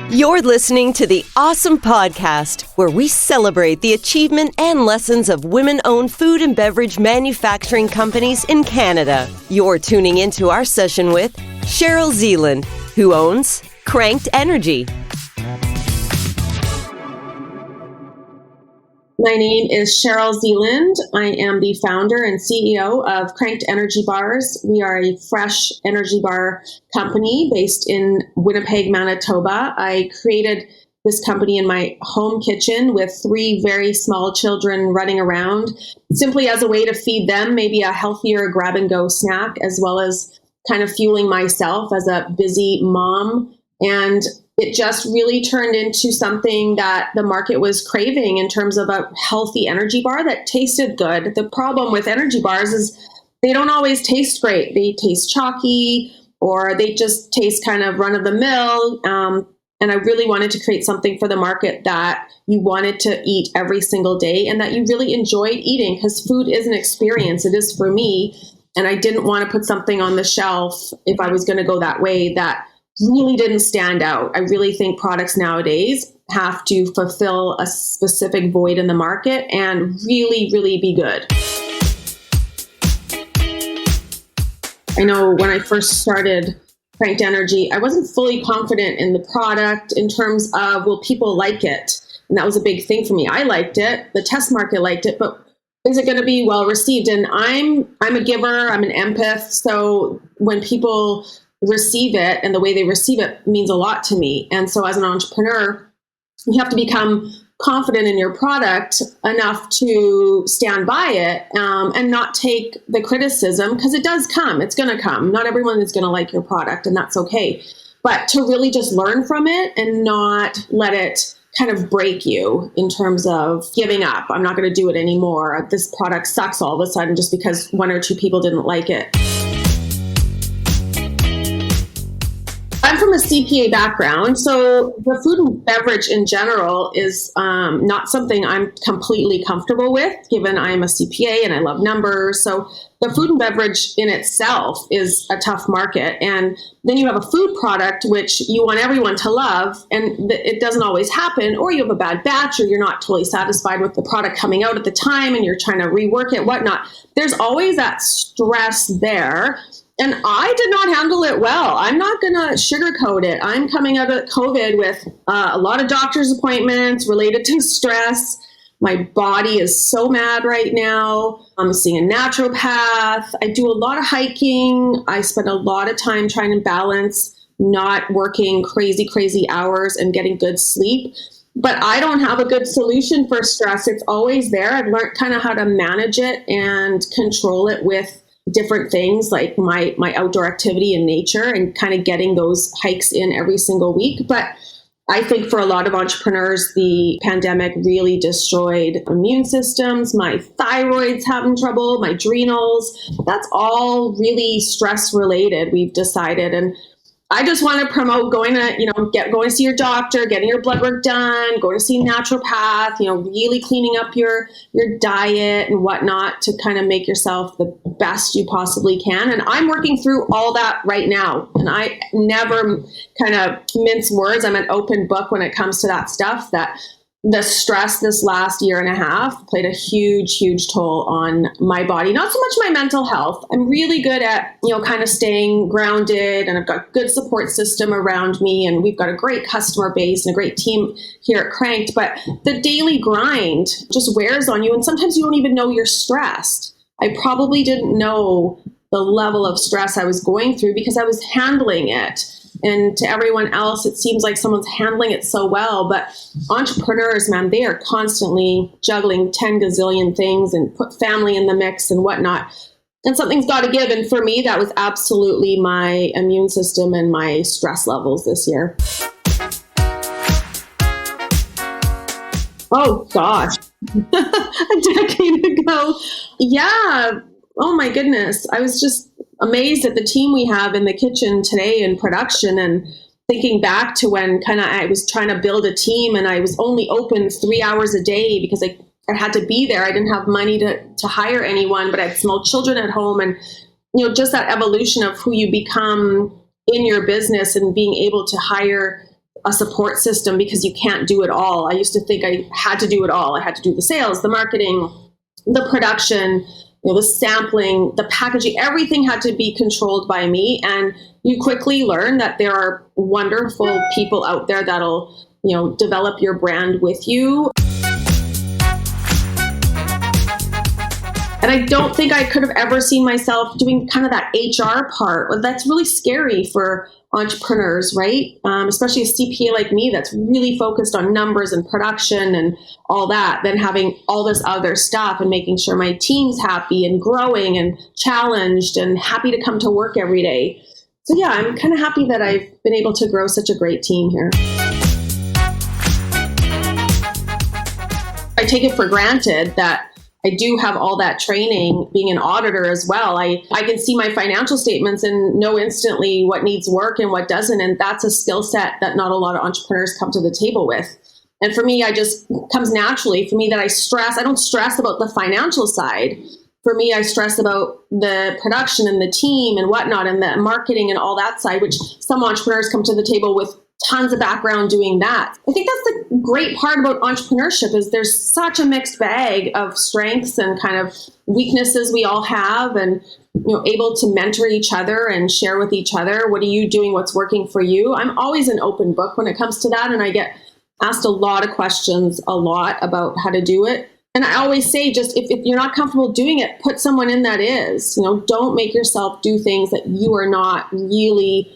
You're listening to the Awesome Podcast, where we celebrate the achievement and lessons of women-owned food and beverage manufacturing companies in Canada. You're tuning into our session with Cheryl Zealand, who owns Cranked Energy. My name is Cheryl Zealand. I am the founder and CEO of Cranked Energy Bars. We are a fresh energy bar company based in Winnipeg, Manitoba. I created this company in my home kitchen with 3 very small children running around, simply as a way to feed them maybe a healthier grab-and-go snack, as well as kind of fueling myself as a busy mom. And it just really turned into something that the market was craving in terms of a healthy energy bar that tasted good. The problem with energy bars is they don't always taste great. They taste chalky, or they just taste kind of run-of-the-mill. And I really wanted to create something for the market that you wanted to eat every single day and that you really enjoyed eating, because food is an experience. It is for me. And I didn't want to put something on the shelf, if I was going to go that way, that really didn't stand out. I really think products nowadays have to fulfill a specific void in the market and really, really be good. I know when I first started Cranked Energy, I wasn't fully confident in the product in terms of, will people like it? And that was a big thing for me. I liked it. The test market liked it, but is it going to be well received? And I'm a giver. I'm an empath. So when people receive it, and the way they receive it means a lot to me. And so as an entrepreneur, you have to become confident in your product enough to stand by it and not take the criticism, because it does come. It's going to come. Not everyone is going to like your product, and that's okay. But to really just learn from it and not let it kind of break you in terms of giving up. I'm not going to do it anymore. This product sucks all of a sudden just because 1 or 2 people didn't like it. I'm from a CPA background, so the food and beverage in general is not something I'm completely comfortable with, given I'm a CPA and I love numbers. So the food and beverage in itself is a tough market. And then you have a food product, which you want everyone to love, and it doesn't always happen, or you have a bad batch, or you're not totally satisfied with the product coming out at the time and you're trying to rework it, whatnot. There's always that stress there. And I did not handle it well. I'm not going to sugarcoat it. I'm coming out of COVID with a lot of doctor's appointments related to stress. My body is so mad right now. I'm seeing a naturopath. I do a lot of hiking. I spend a lot of time trying to balance not working crazy hours and getting good sleep. But I don't have a good solution for stress. It's always there. I've learned kind of how to manage it and control it with different things like my outdoor activity in nature and kind of getting those hikes in every single week. But I think for a lot of entrepreneurs, the pandemic really destroyed immune systems. My thyroid's having trouble, my adrenals. That's all really stress related, we've decided. And I just want to promote going to see your doctor, getting your blood work done, going to see a naturopath, really cleaning up your diet and whatnot to kind of make yourself the best you possibly can. And I'm working through all that right now. And I never kind of mince words. I'm an open book when it comes to that stuff. That the stress this last year and a half played a huge toll on my body. Not so much my mental health. I'm really good at, kind of staying grounded, and I've got a good support system around me, and we've got a great customer base and a great team here at Cranked. But the daily grind just wears on you, and sometimes you don't even know you're stressed. I probably didn't know the level of stress I was going through because I was handling it. And to everyone else, it seems like someone's handling it so well. But entrepreneurs, man, they are constantly juggling 10 gazillion things and put family in the mix and whatnot. And something's got to give. And for me, that was absolutely my immune system and my stress levels this year. Oh, gosh. A decade ago. Yeah. Oh, my goodness. I was just amazed at the team we have in the kitchen today in production, and thinking back to when I was trying to build a team and I was only open 3 hours a day because I had to be there. I didn't have money to hire anyone, but I had small children at home, and just that evolution of who you become in your business and being able to hire a support system because you can't do it all. I used to think I had to do it all. I had to do the sales, the marketing, the production, the sampling, the packaging, everything had to be controlled by me. And you quickly learn that there are wonderful people out there that'll, develop your brand with you. And I don't think I could have ever seen myself doing kind of that HR part. That's really scary for entrepreneurs, right? Especially a CPA like me that's really focused on numbers and production and all that, then having all this other stuff and making sure my team's happy and growing and challenged and happy to come to work every day. So yeah, I'm kind of happy that I've been able to grow such a great team here. I take it for granted that I do have all that training being an auditor as well. I can see my financial statements and know instantly what needs work and what doesn't. And that's a skill set that not a lot of entrepreneurs come to the table with. And for me, I just comes naturally for me that I don't stress about the financial side. For me, I stress about the production and the team and whatnot and the marketing and all that side, which some entrepreneurs come to the table with tons of background doing that. I think that's the great part about entrepreneurship is there's such a mixed bag of strengths and kind of weaknesses we all have, and able to mentor each other and share with each other. What are you doing? What's working for you? I'm always an open book when it comes to that, and I get asked a lot of questions a lot about how to do it. And I always say, just if you're not comfortable doing it, put someone in that is. Don't make yourself do things that you are not really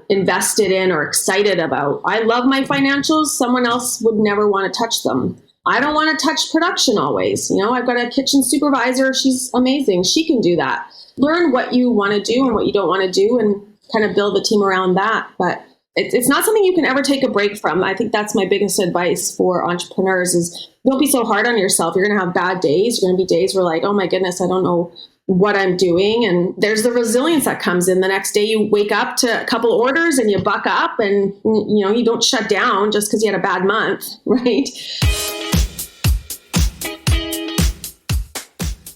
invested in or excited about. I love my financials. Someone else would never want to touch them. I don't want to touch production always. I've got a kitchen supervisor. She's amazing. She can do that. Learn what you want to do and what you don't want to do and kind of build a team around that. But it's not something you can ever take a break from. I think that's my biggest advice for entrepreneurs is don't be so hard on yourself. You're going to have bad days. You're going to be days where like, oh my goodness, I don't know what I'm doing. And there's the resilience that comes in. The next day you wake up to a couple orders and you buck up and, you don't shut down just because you had a bad month, right?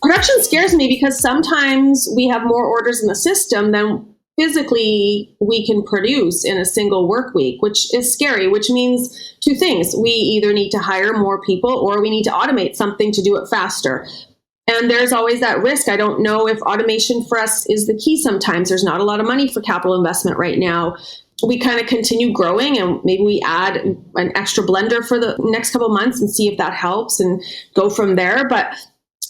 Production scares me because sometimes we have more orders in the system than physically we can produce in a single work week, which is scary, which means two things. We either need to hire more people or we need to automate something to do it faster. And there's always that risk. I don't know if automation for us is the key sometimes. There's not a lot of money for capital investment right now. We kind of continue growing and maybe we add an extra blender for the next couple of months and see if that helps and go from there. But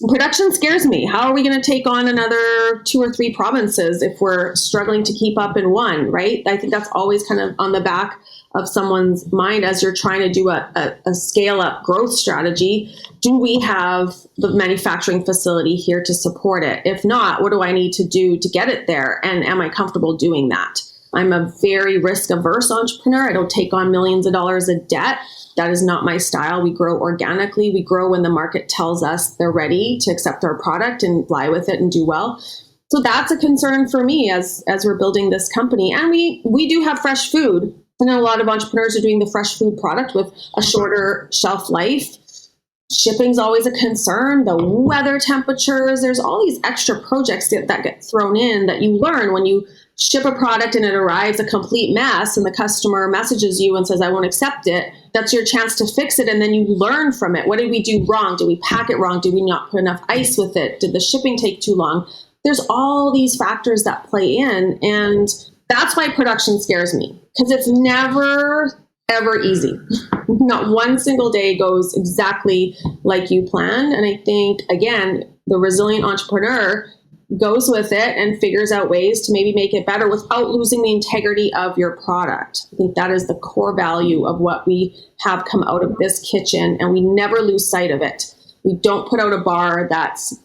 production scares me. How are we going to take on another 2 or 3 provinces if we're struggling to keep up in one, right? I think that's always kind of on the back of someone's mind as you're trying to do a scale up growth strategy. Do we have the manufacturing facility here to support it? If not, what do I need to do to get it there? And am I comfortable doing that? I'm a very risk averse entrepreneur. I don't take on millions of dollars of debt. That is not my style. We grow organically. We grow when the market tells us they're ready to accept our product and fly with it and do well. So that's a concern for me as we're building this company. And we do have fresh food. And a lot of entrepreneurs are doing the fresh food product with a shorter shelf life. Shipping's always a concern. The weather temperatures, there's all these extra projects that get thrown in that you learn when you ship a product and it arrives a complete mess and the customer messages you and says, I won't accept it. That's your chance to fix it. And then you learn from it. What did we do wrong? Did we pack it wrong? Did we not put enough ice with it? Did the shipping take too long? There's all these factors that play in. And that's why production scares me, because it's never, ever easy. Not one single day goes exactly like you planned. And I think, again, the resilient entrepreneur goes with it and figures out ways to maybe make it better without losing the integrity of your product. I think that is the core value of what we have come out of this kitchen, and we never lose sight of it. We don't put out a bar that's,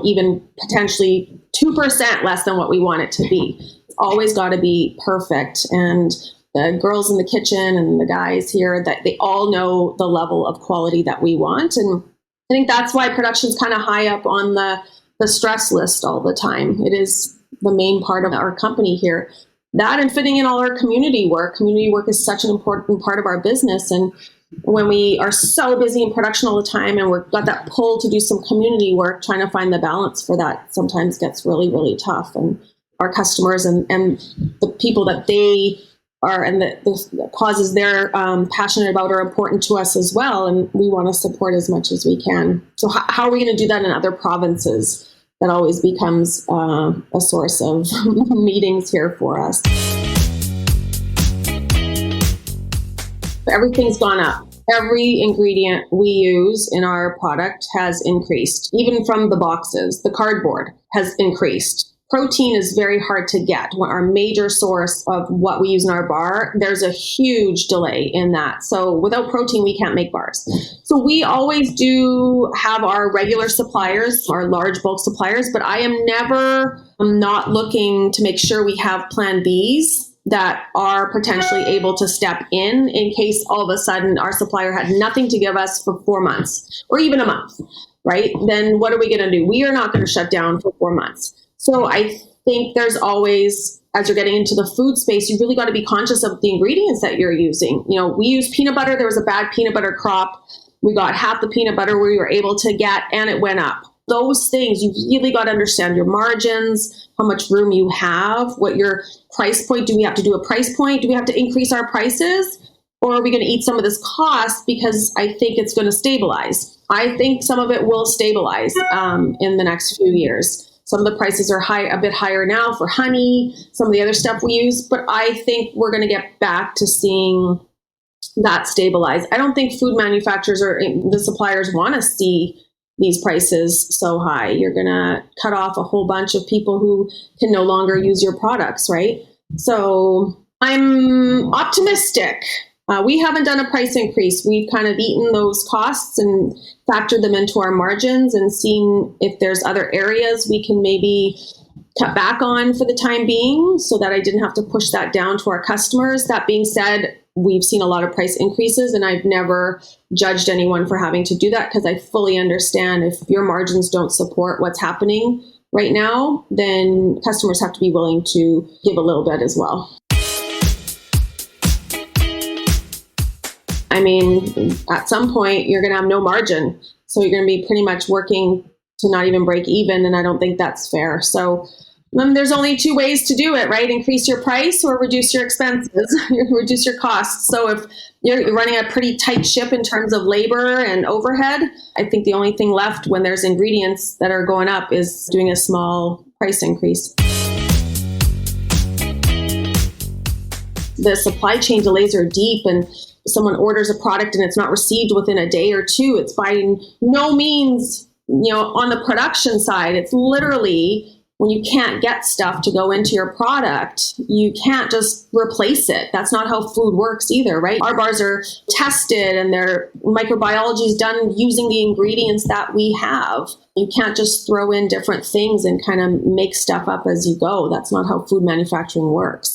even potentially 2% less than what we want it to be. It's always got to be perfect. And the girls in the kitchen and the guys here, that they all know the level of quality that we want. And I think that's why production's kind of high up on the stress list all the time. It is the main part of our company here. That and fitting in all our community work. Community work is such an important part of our business. And when we are so busy in production all the time and we've got that pull to do some community work, trying to find the balance for that sometimes gets really, really tough. And our customers and the people that they and the causes they're passionate about are important to us as well, and we want to support as much as we can. So how are we going to do that in other provinces? That always becomes a source of meetings here for us. Everything's gone up. Every ingredient we use in our product has increased, even from the boxes. The cardboard has increased. Protein is very hard to get. Our major source of what we use in our bar, there's a huge delay in that. So without protein, we can't make bars. So we always do have our regular suppliers, our large bulk suppliers, but I am never not looking to make sure we have plan Bs that are potentially able to step in case all of a sudden our supplier had nothing to give us for 4 months or even a month, right? Then what are we going to do? We are not going to shut down for 4 months. So I think there's always, as you're getting into the food space, you really got to be conscious of the ingredients that you're using. You know, we use peanut butter. There was a bad peanut butter crop. We got half the peanut butter we were able to get, and it went up. Those things, you really got to understand your margins, how much room you have, what your price point. Do we have to do a price point? Do we have to increase our prices? Or are we going to eat some of this cost because I think it's going to stabilize? I think some of it will stabilize in the next few years. Some of the prices are a bit higher now for honey, some of the other stuff we use, but I think we're going to get back to seeing that stabilize. I don't think food manufacturers or the suppliers want to see these prices so high. You're going to cut off a whole bunch of people who can no longer use your products, right? So I'm optimistic. We haven't done a price increase. We've kind of eaten those costs and factored them into our margins and seen if there's other areas we can maybe cut back on for the time being so that I didn't have to push that down to our customers. That being said, we've seen a lot of price increases and I've never judged anyone for having to do that because I fully understand if your margins don't support what's happening right now, then customers have to be willing to give a little bit as well. I mean, at some point, you're going to have no margin. So you're going to be pretty much working to not even break even. And I don't think that's fair. So there's only two ways to do it, right? Increase your price or reduce your expenses, reduce your costs. So if you're running a pretty tight ship in terms of labor and overhead, I think the only thing left when there's ingredients that are going up is doing a small price increase. The supply chain delays are deep, and someone orders a product and it's not received within a day or two. It's by no means, on the production side, it's literally when you can't get stuff to go into your product, you can't just replace it. That's not how food works either, right? Our bars are tested and their microbiology is done using the ingredients that we have. You can't just throw in different things and kind of make stuff up as you go. That's not how food manufacturing works.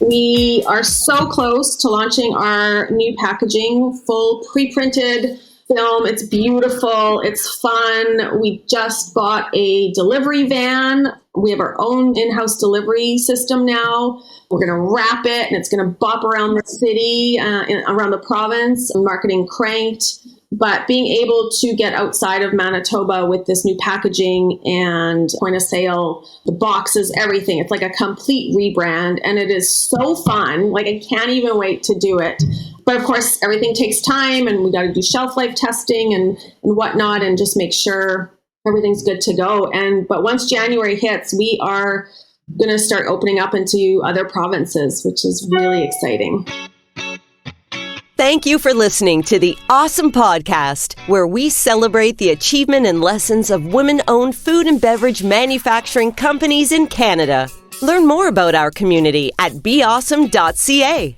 We are so close to launching our new packaging, full pre-printed film. It's beautiful. It's fun. We just bought a delivery van. We have our own in-house delivery system now. We're going to wrap it and it's going to bop around the city, around the province, marketing cranked. But being able to get outside of Manitoba with this new packaging and point of sale, the boxes, everything, it's like a complete rebrand. And it is so fun. Like, I can't even wait to do it. But of course, everything takes time and we got to do shelf life testing and whatnot and just make sure everything's good to go. But once January hits, we are going to start opening up into other provinces, which is really exciting. Thank you for listening to the Awesome Podcast, where we celebrate the achievement and lessons of women-owned food and beverage manufacturing companies in Canada. Learn more about our community at beawesome.ca.